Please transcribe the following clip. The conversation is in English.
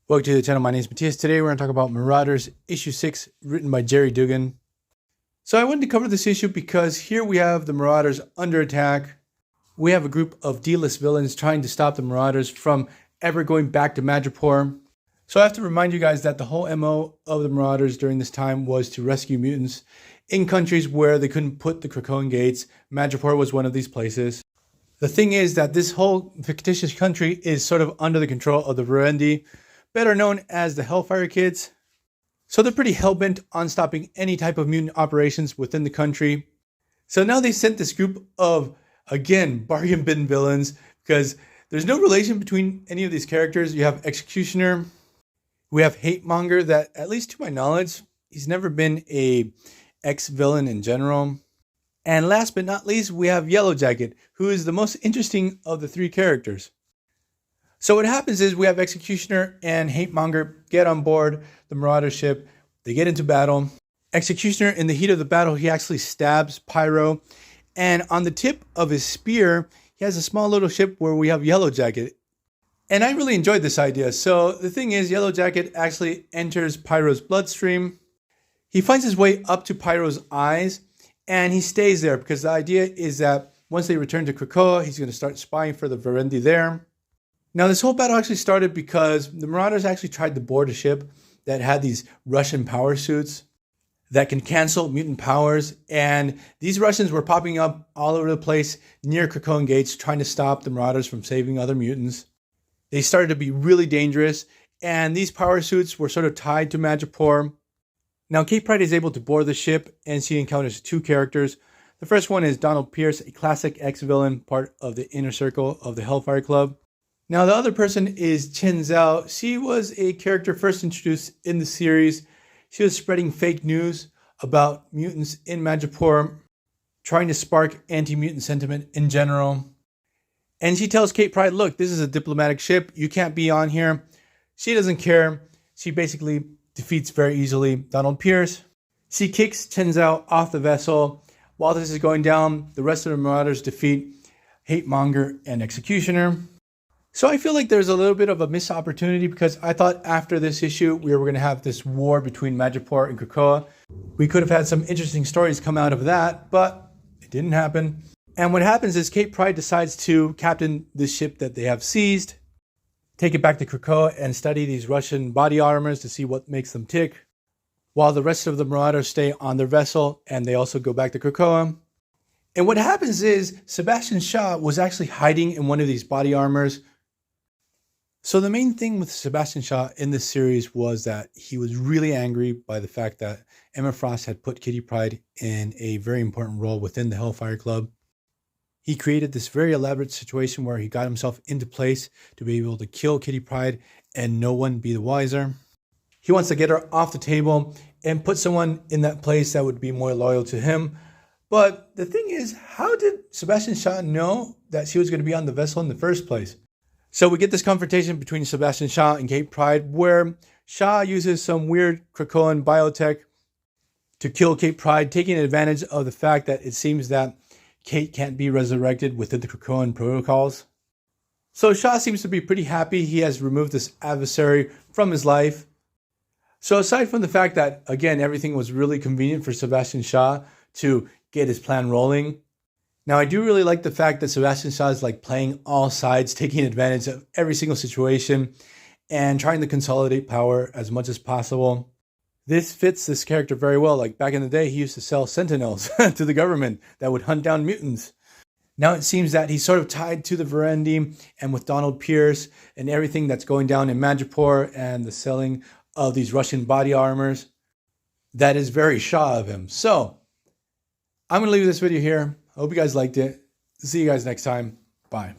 Welcome to the channel. My name is Matthias. Today we're going to talk about Marauders issue 6, written by Jerry Dugan. So I wanted to cover this issue because here we have the Marauders under attack. We have a group of D-list villains trying to stop the Marauders from ever going back to Madripoor. So I have to remind you guys that the whole MO of the Marauders during this time was to rescue mutants in countries where they couldn't put the Krakoan gates. Madripoor was one of these places. The thing is that this whole fictitious country is sort of under the control of the Verendi, better known as the Hellfire kids. So they're pretty hell-bent on stopping any type of mutant operations within the country. So now they sent this group of, again, bargain bin villains, because there's no relation between any of these characters. You have Executioner, we have Hate Monger, that, at least to my knowledge, he's never been a ex-villain in general. And last but not least, we have Yellow Jacket, who is the most interesting of the three characters. So what happens is we have Executioner and Hate Monger get on board the Marauder ship. They get into battle. Executioner, in the heat of the battle, he actually stabs Pyro. And on the tip of his spear, he has a small little ship where we have Yellow Jacket. And I really enjoyed this idea. So the thing is, Yellow Jacket actually enters Pyro's bloodstream. He finds his way up to Pyro's eyes, and he stays there because the idea is that once they return to Krakoa, he's going to start spying for the Verendi there. Now, this whole battle actually started because the Marauders actually tried to board a ship that had these Russian power suits that can cancel mutant powers. And these Russians were popping up all over the place near Krakoan gates, trying to stop the Marauders from saving other mutants. They started to be really dangerous, and these power suits were sort of tied to Madripoor. Now, Kate Pryde is able to board the ship, and she encounters two characters. The first one is Donald Pierce, a classic ex-villain, part of the inner circle of the Hellfire Club. Now, the other person is Chen Zhao. She was a character first introduced in the series. She was spreading fake news about mutants in Madripoor, trying to spark anti-mutant sentiment in general. And she tells Kate Pryde, look, this is a diplomatic ship. You can't be on here. She doesn't care. She basically defeats very easily Donald Pierce. She kicks Chen Zhao off the vessel. While this is going down, the rest of the Marauders defeat Hate Monger and Executioner. So I feel like there's a little bit of a missed opportunity because I thought after this issue, we were going to have this war between Madripoor and Krakoa. We could have had some interesting stories come out of that, but it didn't happen. And what happens is Kate Pryde decides to captain this ship that they have seized, take it back to Krakoa and study these Russian body armors to see what makes them tick, while the rest of the Marauders stay on their vessel and they also go back to Krakoa. And what happens is Sebastian Shaw was actually hiding in one of these body armors. So the main thing with Sebastian Shaw in this series was that he was really angry by the fact that Emma Frost had put Kitty Pryde in a very important role within the Hellfire Club. He created this very elaborate situation where he got himself into place to be able to kill Kitty Pryde and no one be the wiser. He wants to get her off the table and put someone in that place that would be more loyal to him. But the thing is, how did Sebastian Shaw know that she was going to be on the vessel in the first place? So we get this confrontation between Sebastian Shaw and Kate Pryde, where Shaw uses some weird Krakoan biotech to kill Kate Pryde, taking advantage of the fact that it seems that Kate can't be resurrected within the Krakoan protocols. So Shaw seems to be pretty happy he has removed this adversary from his life. So aside from the fact that, again, everything was really convenient for Sebastian Shaw to get his plan rolling, now, I do really like the fact that Sebastian Shaw is like playing all sides, taking advantage of every single situation and trying to consolidate power as much as possible. This fits this character very well. Like back in the day, he used to sell sentinels to the government that would hunt down mutants. Now it seems that he's sort of tied to the Verendi, and with Donald Pierce and everything that's going down in Madripoor and the selling of these Russian body armors, that is very Shaw of him. So I'm going to leave this video here. I hope you guys liked it. See you guys next time. Bye.